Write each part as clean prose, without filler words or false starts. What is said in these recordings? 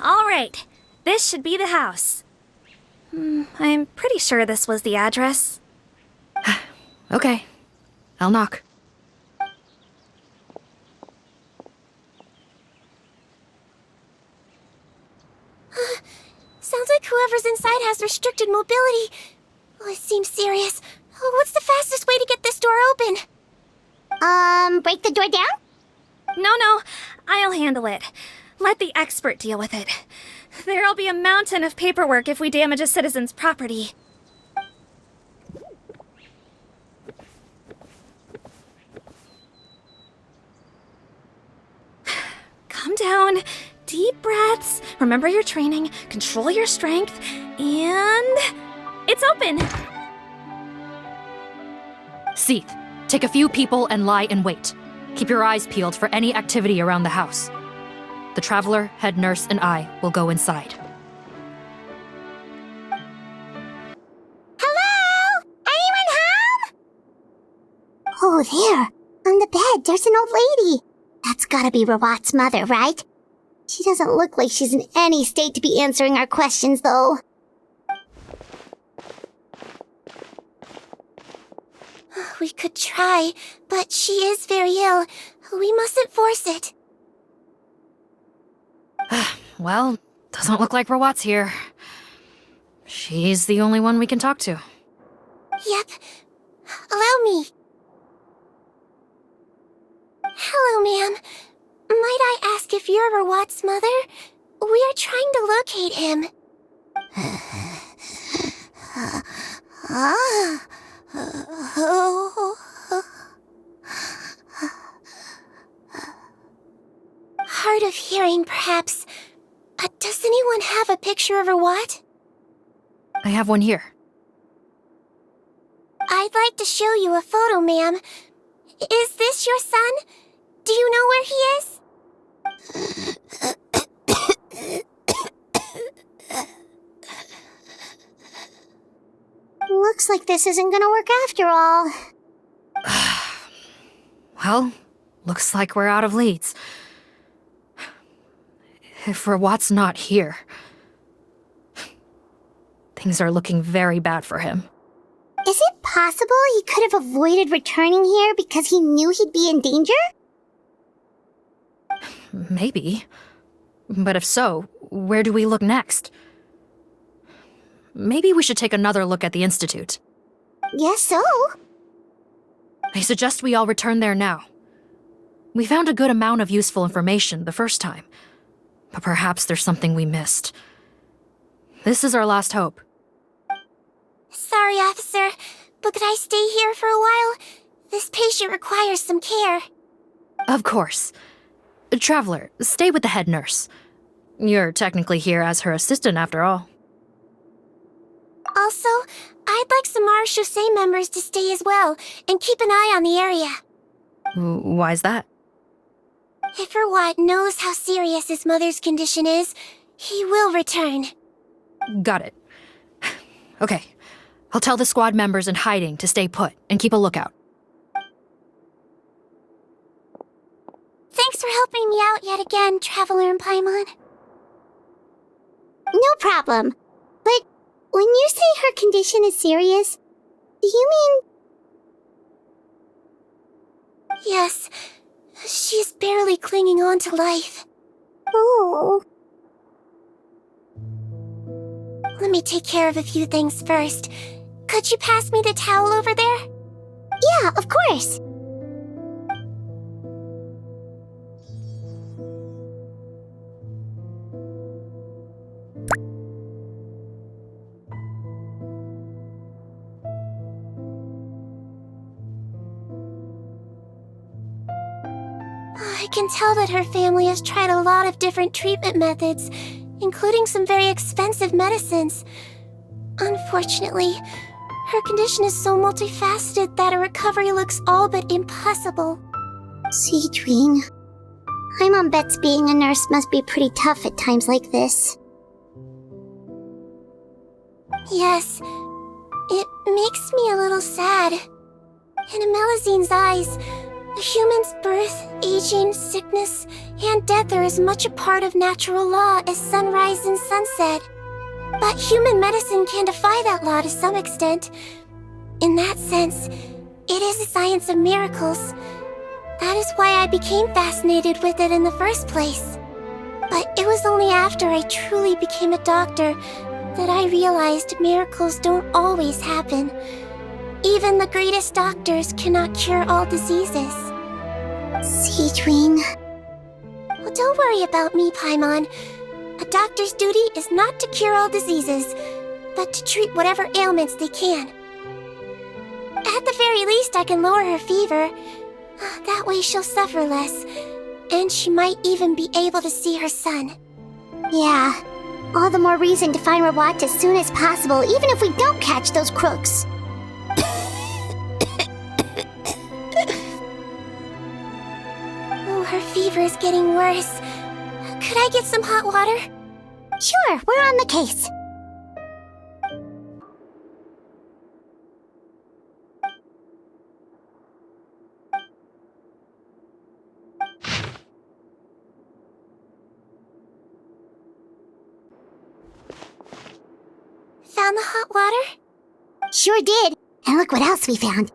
All right. This should be the house. I'm pretty sure this was the address. Okay. I'll knock. Sounds like whoever's inside has restricted mobility. Oh, it seems serious. Oh, what's the fastest way to get this door open? Break the door down? No, I'll handle it. Let the expert deal with it. There'll be a mountain of paperwork if we damage a citizen's property. Calm down. Deep breaths. Remember your training. Control your strength. And... it's open! Seath, take a few people and lie in wait. Keep your eyes peeled for any activity around the house. The Traveler, head nurse, and I will go inside. Hello? Anyone home? Oh, there. On the bed, there's an old lady. That's gotta be Rawat's mother, right? She doesn't look like she's in any state to be answering our questions, though. We could try, but she is very ill. We mustn't force it. Well, doesn't look like Rawat's here. She's the only one we can talk to. Yep. Allow me. Hello, ma'am. Might I ask if you're Rawat's mother? We are trying to locate him. Hard of hearing, perhaps. Does anyone have a picture of Rawat? I have one here. I'd like to show you a photo, ma'am. Is this your son? Do you know where he is? Looks like this isn't gonna work after all. Well, looks like we're out of leads. If Rawat's not here, things are looking very bad for him. Is it possible he could have avoided returning here because he knew he'd be in danger? Maybe. But if so, where do we look next? Maybe we should take another look at the Institute. Guess so. I suggest we all return there now. We found a good amount of useful information the first time, but perhaps there's something we missed. This is our last hope. Sorry, officer, but could I stay here for a while? This patient requires some care. Of course. Traveler, stay with the head nurse. You're technically here as her assistant after all. Also, I'd like some Marechaussee members to stay as well, and keep an eye on the area. Why's that? If Rawat knows how serious his mother's condition is, he will return. Got it. Okay. I'll tell the squad members in hiding to stay put and keep a lookout. Thanks for helping me out yet again, Traveler and Paimon. No problem. But when you say her condition is serious, do you mean... Yes, she's barely clinging on to life. Oh... Let me take care of a few things first. Could you pass me the towel over there? Yeah, of course. I can tell that her family has tried a lot of different treatment methods, including some very expensive medicines. Unfortunately, her condition is so multifaceted that a recovery looks all but impossible. Seedwing. My mom bets being a nurse must be pretty tough at times like this. Yes, it makes me a little sad. In Amelizine's eyes, A human's birth, aging, sickness, and death are as much a part of natural law as sunrise and sunset. But human medicine can defy that law to some extent. In that sense, it is a science of miracles. That is why I became fascinated with it in the first place. But it was only after I truly became a doctor that I realized miracles don't always happen. Even the greatest doctors cannot cure all diseases. Seedwing. Well, don't worry about me, Paimon. A doctor's duty is not to cure all diseases, but to treat whatever ailments they can. At the very least, I can lower her fever. That way she'll suffer less, and she might even be able to see her son. Yeah, all the more reason to find Rawat as soon as possible, even if we don't catch those crooks. Oh, her fever is getting worse. Could I get some hot water? Sure, we're on the case. Found the hot water? Sure did. And look what else we found.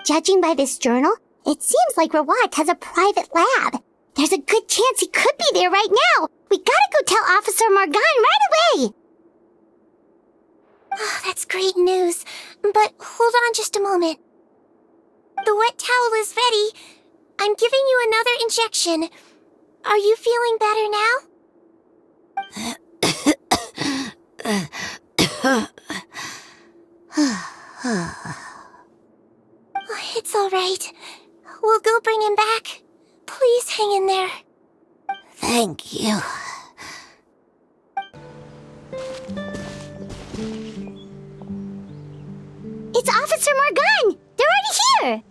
Judging by this journal, it seems like Rawat has a private lab. There's a good chance he could be there right now. We gotta go tell Officer Morgan right away. Oh, that's great news. But hold on just a moment. The wet towel is ready. I'm giving you another injection. Are you feeling better now? It's all right. We'll go bring him back. Please hang in there. Thank you. It's Officer Morgan! They're already here!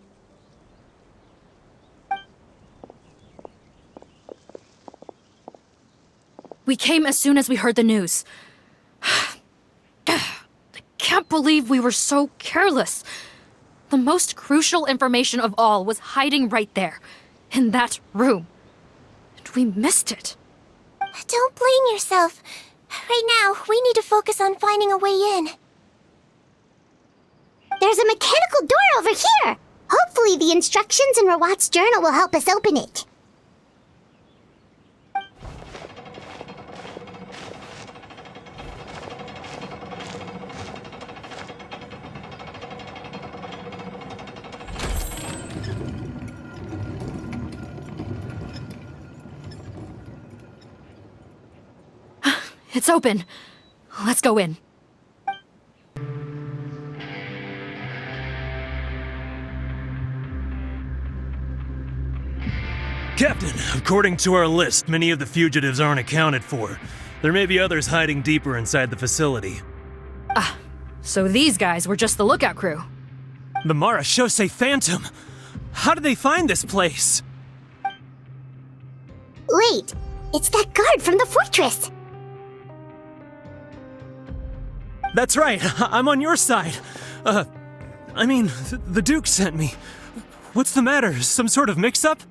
We came as soon as we heard the news. I can't believe we were so careless. The most crucial information of all was hiding right there, in that room. And we missed it. Don't blame yourself. Right now, we need to focus on finding a way in. There's a mechanical door over here! Hopefully the instructions in Rawat's journal will help us open it. It's open. Let's go in. Captain, according to our list, many of the fugitives aren't accounted for. There may be others hiding deeper inside the facility. So these guys were just the lookout crew. The Marachose Phantom! How did they find this place? Wait, it's that guard from the fortress! That's right, I'm on your side. The Duke sent me. What's the matter? Some sort of mix-up?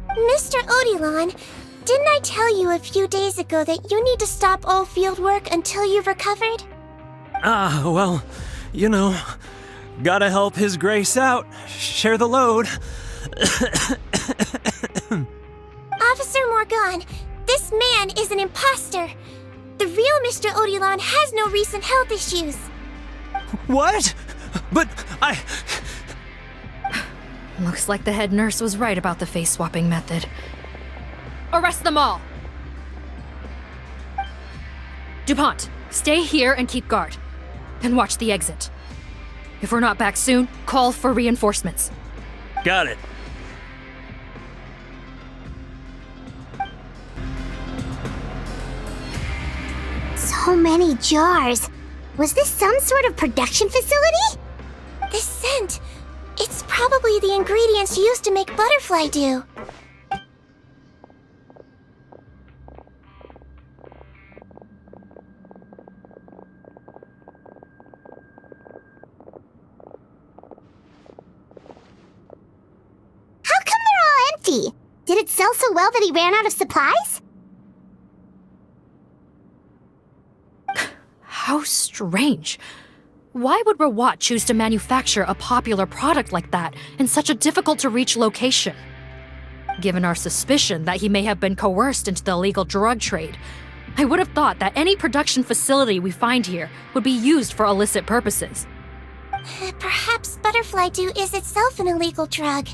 Mr. Odilon, didn't I tell you a few days ago that you need to stop all field work until you've recovered? Well, you know, gotta help His Grace out. Share the load. Officer Morgan, this man is an imposter. The real Mr. Odilon has no recent health issues. What? But Looks like the head nurse was right about the face-swapping method. Arrest them all! DuPont, stay here and keep guard. And watch the exit. If we're not back soon, call for reinforcements. Got it. So many jars. Was this some sort of production facility? This scent, it's probably the ingredients used to make butterfly dew. empty. Did it sell so well that he ran out of supplies? How strange. Why would Rawat choose to manufacture a popular product like that in such a difficult-to-reach location? Given our suspicion that he may have been coerced into the illegal drug trade, I would have thought that any production facility we find here would be used for illicit purposes. Perhaps butterfly dew is itself an illegal drug.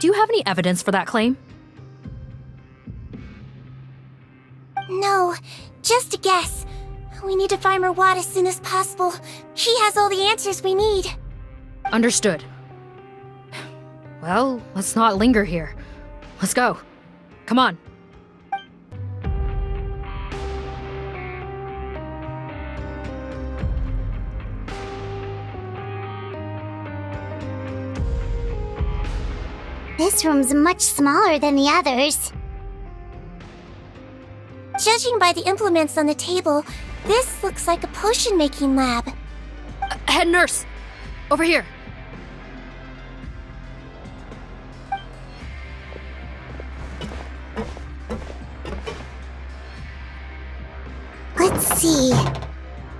Do you have any evidence for that claim? No, just a guess. We need to find Rawat as soon as possible. He has all the answers we need. Understood. Well, let's not linger here. Let's go. Come on. This room's much smaller than the others. Judging by the implements on the table, this looks like a potion-making lab. Head nurse! Over here! Let's see.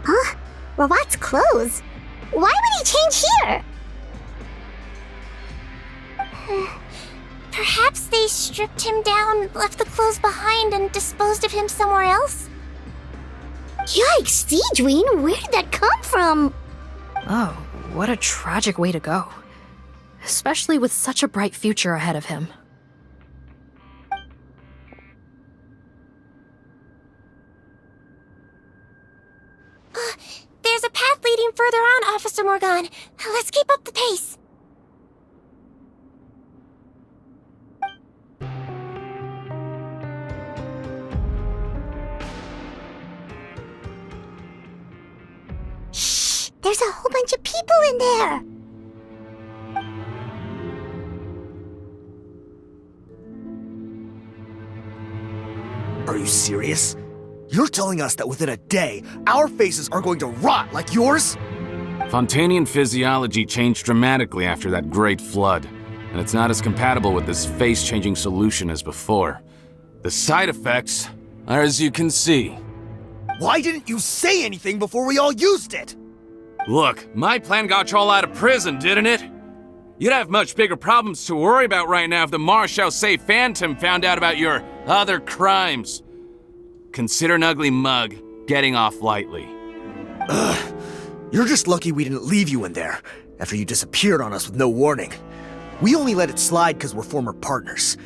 Huh? Rawat's clothes? Why would he change here? Perhaps they stripped him down, left the clothes behind, and disposed of him somewhere else? Yikes, Seedween, where did that come from? Oh, what a tragic way to go. Especially with such a bright future ahead of him. There's a path leading further on, Officer Morgan. Let's keep up the pace. Shh, there's a whole bunch of people in there. Are you serious? You're telling us that within a day, our faces are going to rot like yours? Fontanian physiology changed dramatically after that great flood, and it's not as compatible with this face-changing solution as before. The side effects are as you can see. Why didn't you say anything before we all used it? Look, my plan got you all out of prison, didn't it? You'd have much bigger problems to worry about right now if the Marshal Say Phantom found out about your other crimes. Consider an ugly mug getting off lightly. Ugh. You're just lucky we didn't leave you in there after you disappeared on us with no warning. We only let it slide because we're former partners.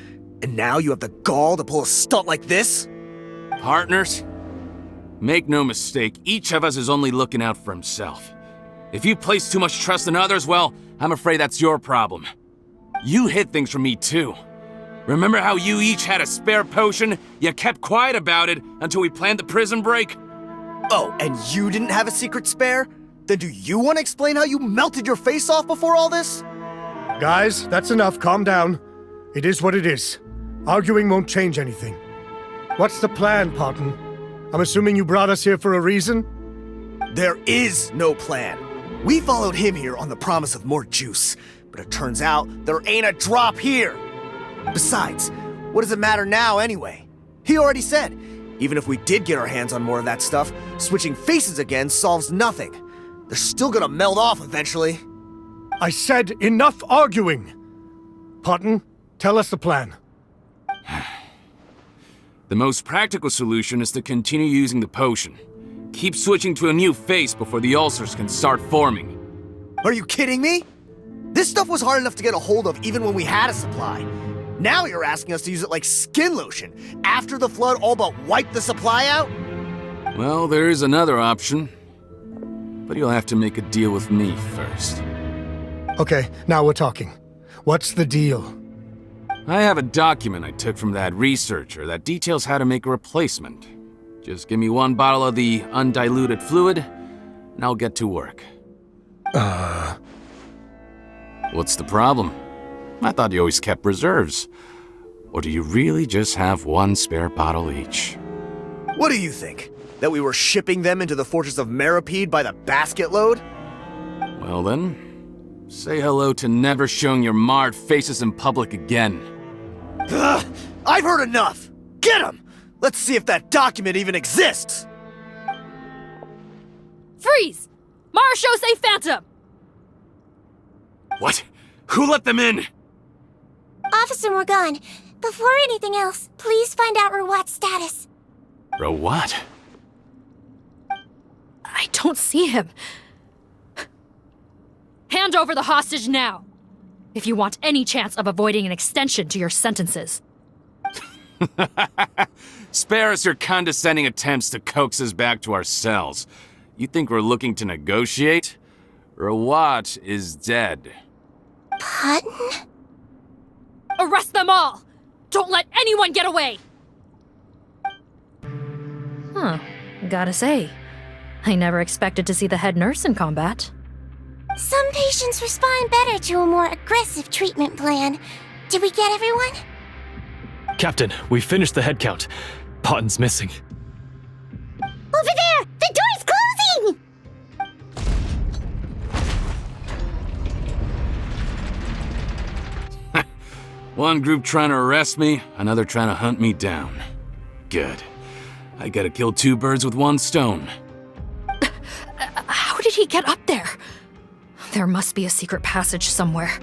And now you have the gall to pull a stunt like this? Partners? Make no mistake, each of us is only looking out for himself. If you place too much trust in others, well, I'm afraid that's your problem. You hid things from me too. Remember how you each had a spare potion? You kept quiet about it until we planned the prison break? Oh, and you didn't have a secret spare? Then do you want to explain how you melted your face off before all this? Guys, that's enough. Calm down. It is what it is. Arguing won't change anything. What's the plan, Parton? I'm assuming you brought us here for a reason? There is no plan. We followed him here on the promise of more juice, but it turns out there ain't a drop here. Besides, what does it matter now anyway? He already said, even if we did get our hands on more of that stuff, switching faces again solves nothing. They're still gonna melt off eventually. I said enough arguing! Parton, tell us the plan. The most practical solution is to continue using the potion. Keep switching to a new face before the ulcers can start forming. Are you kidding me? This stuff was hard enough to get a hold of even when we had a supply. Now you're asking us to use it like skin lotion, after the flood all but wiped the supply out? Well, there is another option. But you'll have to make a deal with me first. Okay, now we're talking. What's the deal? I have a document I took from that researcher that details how to make a replacement. Just give me one bottle of the undiluted fluid, and I'll get to work. What's the problem? I thought you always kept reserves. Or do you really just have one spare bottle each? What do you think? That we were shipping them into the fortress of Meripede by the basket load? Well then, Say hello to never showing your marred faces in public again. Ugh, I've heard enough! Get him! Let's see if that document even exists! Freeze! Marshal say Phantom! What? Who let them in? Officer Morgan, before anything else, please find out Rawat's status. Rawat? I don't see him. Hand over the hostage now, if you want any chance of avoiding an extension to your sentences. Spare us your condescending attempts to coax us back to our cells. You think we're looking to negotiate? Rawat is dead. Patton? Arrest them all! Don't let anyone get away! Huh. Gotta say, I never expected to see the head nurse in combat. Some patients respond better to a more aggressive treatment plan. Did we get everyone? Captain, we finished the head count. Patton's missing. Over there! The door's closing! One group trying to arrest me, another trying to hunt me down. Good. I gotta kill two birds with one stone. How did he get up there? There must be a secret passage somewhere.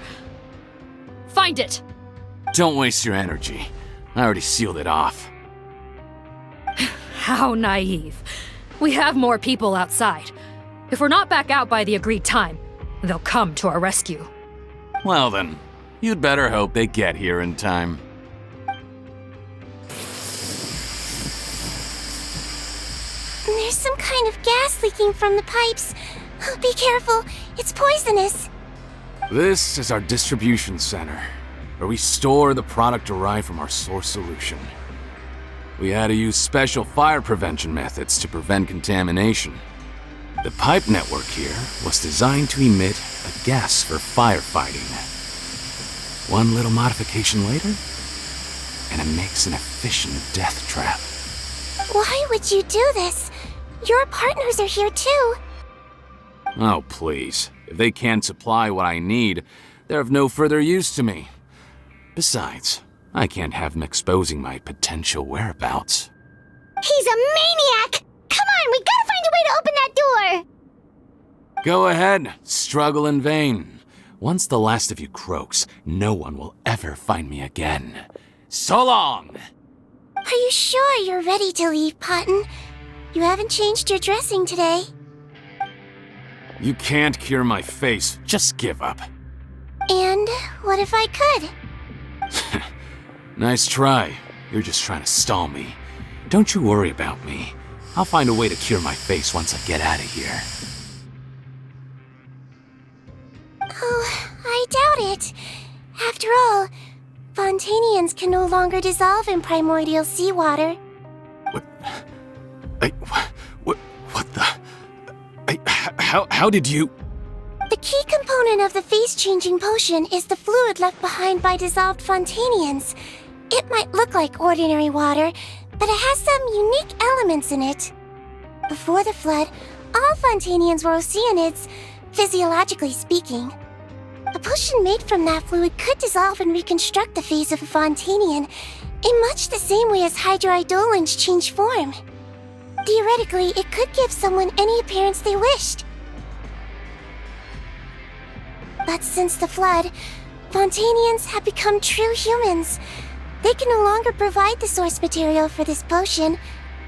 Find it! Don't waste your energy. I already sealed it off. How naive. We have more people outside. If we're not back out by the agreed time, they'll come to our rescue. Well then, you'd better hope they get here in time. There's some kind of gas leaking from the pipes. Be careful, it's poisonous. This is our distribution center, where we store the product derived from our source solution. We had to use special fire prevention methods to prevent contamination. The pipe network here was designed to emit a gas for firefighting. One little modification later, and it makes an efficient death trap. Why would you do this? Your partners are here too. Oh, please. If they can't supply what I need, they're of no further use to me. Besides, I can't have them exposing my potential whereabouts. He's a maniac! Come on, we gotta find a way to open that door! Go ahead, struggle in vain. Once the last of you croaks, no one will ever find me again. So long! Are you sure you're ready to leave, Patton? You haven't changed your dressing today. You can't cure my face, just give up. And what if I could? Nice try. You're just trying to stall me. Don't you worry about me. I'll find a way to cure my face once I get out of here. Oh, I doubt it. After all, Fontanians can no longer dissolve in primordial seawater. What the? How did you? The key component of the face-changing potion is the fluid left behind by dissolved Fontanians. It might look like ordinary water, but it has some unique elements in it. Before the flood, all Fontanians were oceanids, physiologically speaking. A potion made from that fluid could dissolve and reconstruct the face of a Fontanian in much the same way as hydroidolins change form. Theoretically, it could give someone any appearance they wished. But since the flood, Fontanians have become true humans. They can no longer provide the source material for this potion,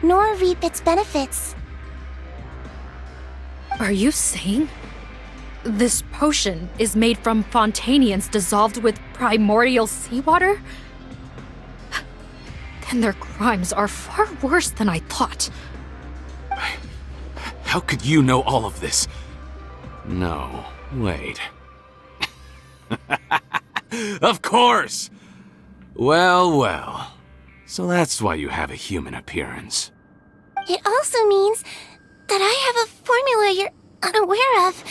nor reap its benefits. Are you saying this potion is made from Fontanians dissolved with primordial seawater? Then their crimes are far worse than I thought. How could you know all of this? No, wait. Of course! Well. So that's why you have a human appearance. It also means that I have a formula you're unaware of.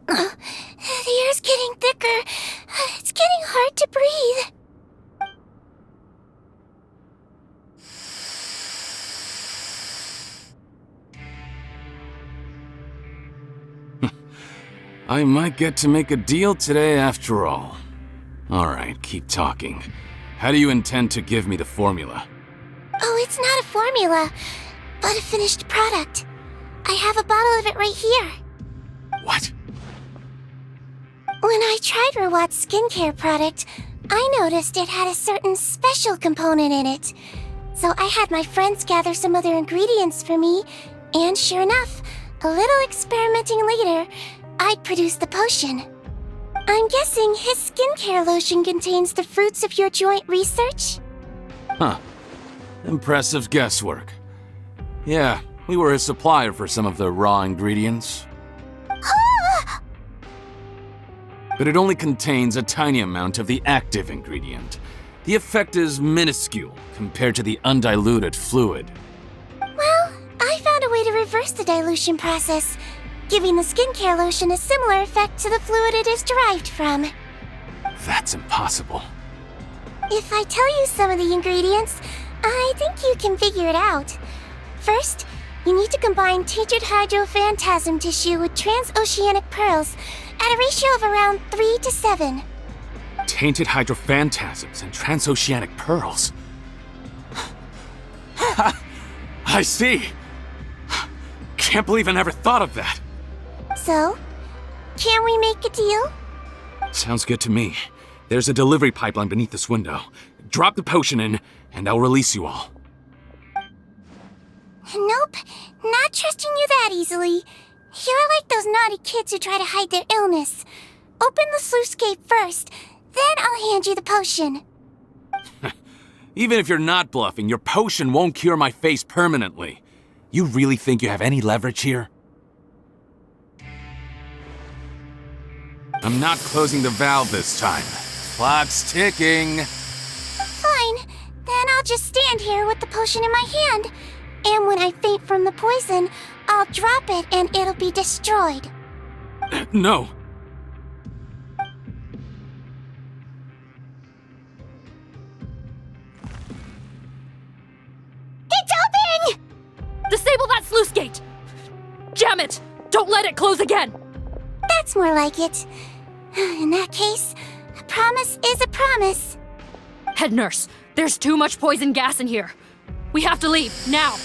The air's getting thicker. It's getting hard to breathe. I might get to make a deal today after all. Alright, keep talking. How do you intend to give me the formula? Oh, it's not a formula, but a finished product. I have a bottle of it right here. What? When I tried Rawat's skincare product, I noticed it had a certain special component in it. So I had my friends gather some other ingredients for me, and sure enough, a little experimenting later, I'd produced the potion. I'm guessing his skincare lotion contains the fruits of your joint research? Huh. Impressive guesswork. Yeah, we were his supplier for some of the raw ingredients. But it only contains a tiny amount of the active ingredient. The effect is minuscule compared to the undiluted fluid. Well, I found a way to reverse the dilution process, giving the skincare lotion a similar effect to the fluid it is derived from. That's impossible. If I tell you some of the ingredients, I think you can figure it out. First, you need to combine tainted hydrophantasm tissue with transoceanic pearls at a ratio of around 3 to 7. Tainted hydrophantasms and transoceanic pearls. I see. Can't believe I never thought of that. So, can we make a deal? Sounds good to me. There's a delivery pipeline beneath this window. Drop the potion in, and I'll release you all. Nope, not trusting you that easily. You're like those naughty kids who try to hide their illness. Open the sluice gate first, then I'll hand you the potion. Even if you're not bluffing, your potion won't cure my face permanently. You really think you have any leverage here? I'm not closing the valve this time. Clock's ticking. Fine, then I'll just stand here with the potion in my hand. And when I faint from the poison, I'll drop it and it'll be destroyed. No. It's open! Disable that sluice gate! Jam it! Don't let it close again! That's more like it. In that case, a promise is a promise. Head nurse, there's too much poison gas in here. We have to leave, now!